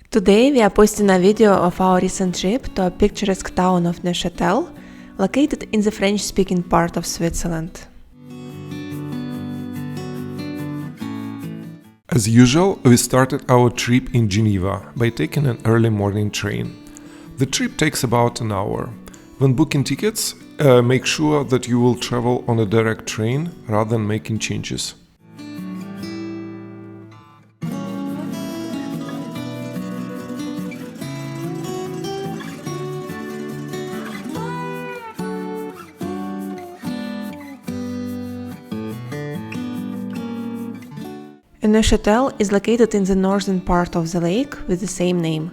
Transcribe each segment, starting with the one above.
Today we are posting a video of our recent trip to a picturesque town of Neuchâtel, located in the French-speaking part of Switzerland. As usual, we started our trip in Geneva by taking an early morning train. The trip takes about an hour. When booking tickets, make sure that you will travel on a direct train rather than making changes. Neuchâtel is located in the northern part of the lake with the same name.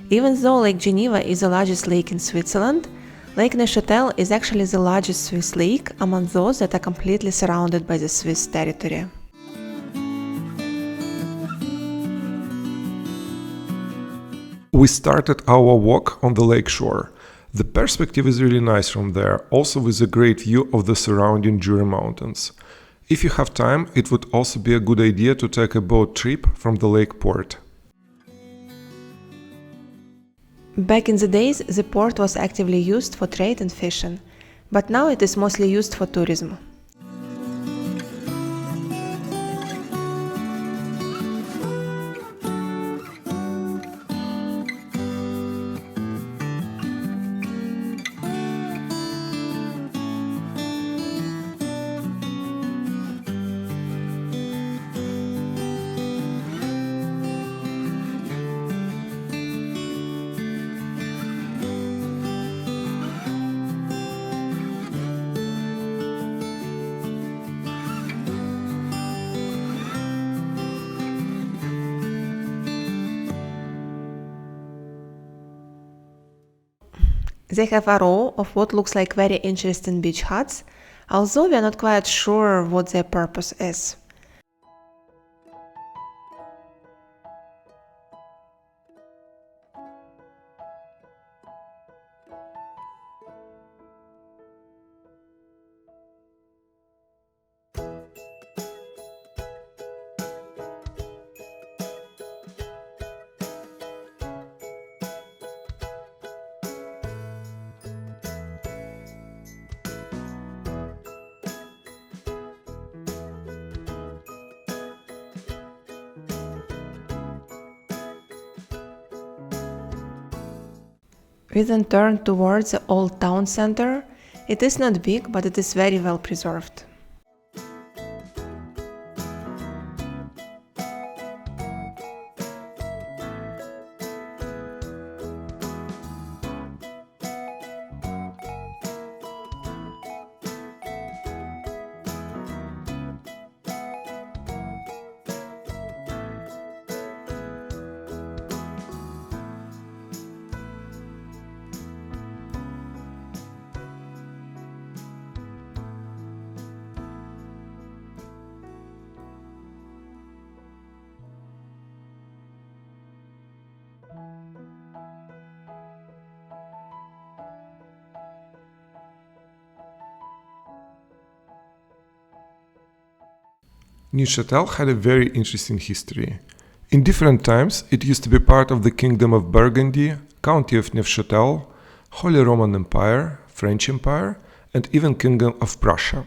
Even though Lake Geneva is the largest lake in Switzerland, Lake Neuchâtel is actually the largest Swiss lake among those that are completely surrounded by the Swiss territory. We started our walk on the Lakeshore. The perspective is really nice from there, also with a great view of the surrounding Jura Mountains. If you have time, it would also be a good idea to take a boat trip from the lake port. Back in the days, the port was actively used for trade and fishing, but now it is mostly used for tourism. They have a row of what looks like very interesting beach huts, although we are not quite sure what their purpose is. We then turn towards the old town center. It is not big, but it is very well preserved. Neuchâtel had a very interesting history. In different times, it used to be part of the Kingdom of Burgundy, County of Neuchâtel, Holy Roman Empire, French Empire, and even Kingdom of Prussia.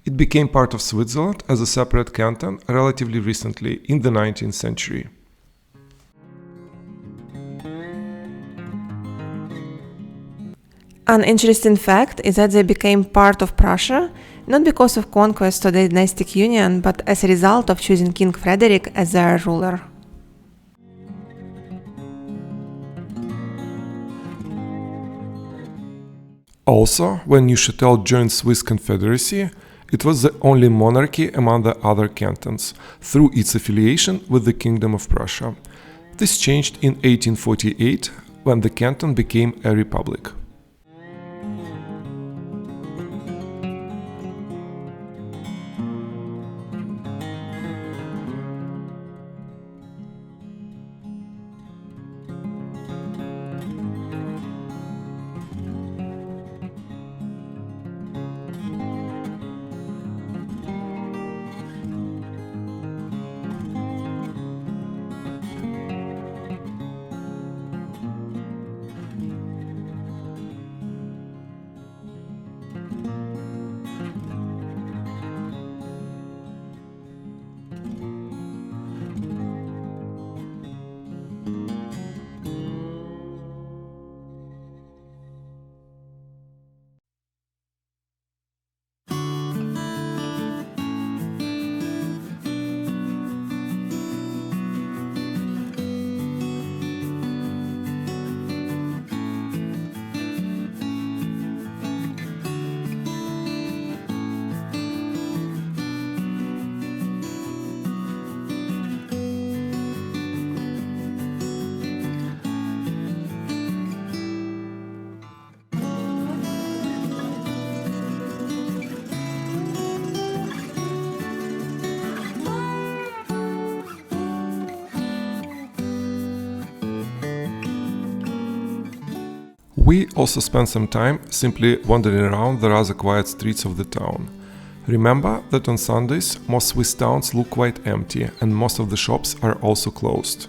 It became part of Switzerland as a separate canton relatively recently, in the 19th century. An interesting fact is that they became part of Prussia not because of conquest or the dynastic union, but as a result of choosing King Frederick as their ruler. Also, when Neuchâtel joined Swiss Confederacy, it was the only monarchy among the other cantons, through its affiliation with the Kingdom of Prussia. This changed in 1848, when the canton became a republic. We also spent some time simply wandering around the rather quiet streets of the town. Remember that on Sundays most Swiss towns look quite empty and most of the shops are also closed.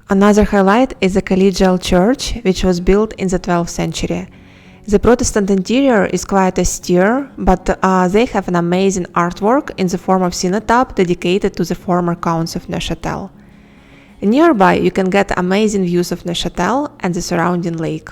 Another highlight is the Collegiate church, which was built in the 12th century. The Protestant interior is quite austere, but they have an amazing artwork in the form of cenotaph dedicated to the former counts of Neuchâtel. Nearby, you can get amazing views of Neuchâtel and the surrounding lake.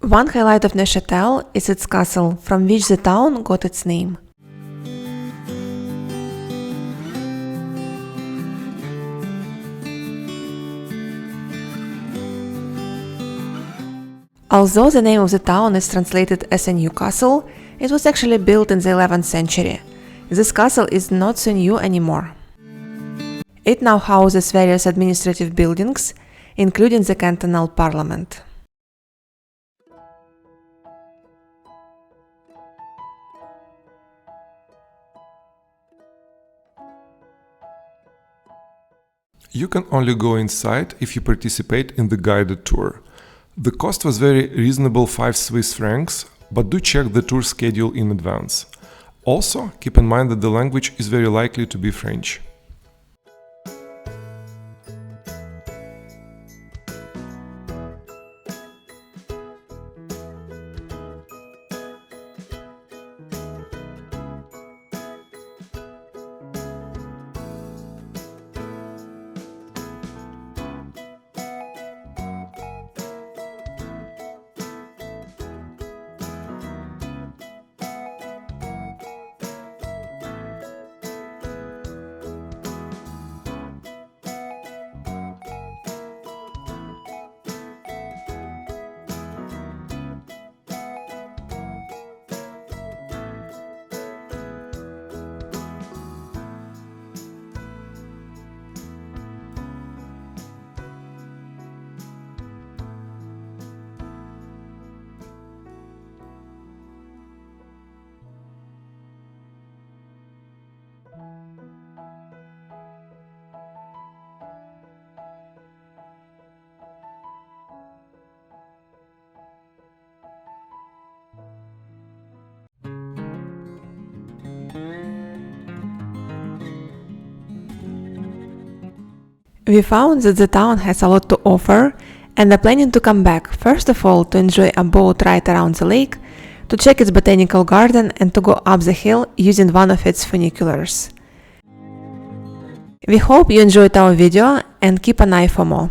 One highlight of Neuchâtel is its castle, from which the town got its name. Although the name of the town is translated as a new castle, it was actually built in the 11th century. This castle is not so new anymore. It now houses various administrative buildings, including the cantonal parliament. You can only go inside if you participate in the guided tour. The cost was very reasonable, 5 Swiss francs, but do check the tour schedule in advance. Also, keep in mind that the language is very likely to be French. We found that the town has a lot to offer and are planning to come back, first of all to enjoy a boat ride around the lake, to check its botanical garden and to go up the hill using one of its funiculars. We hope you enjoyed our video and keep an eye for more.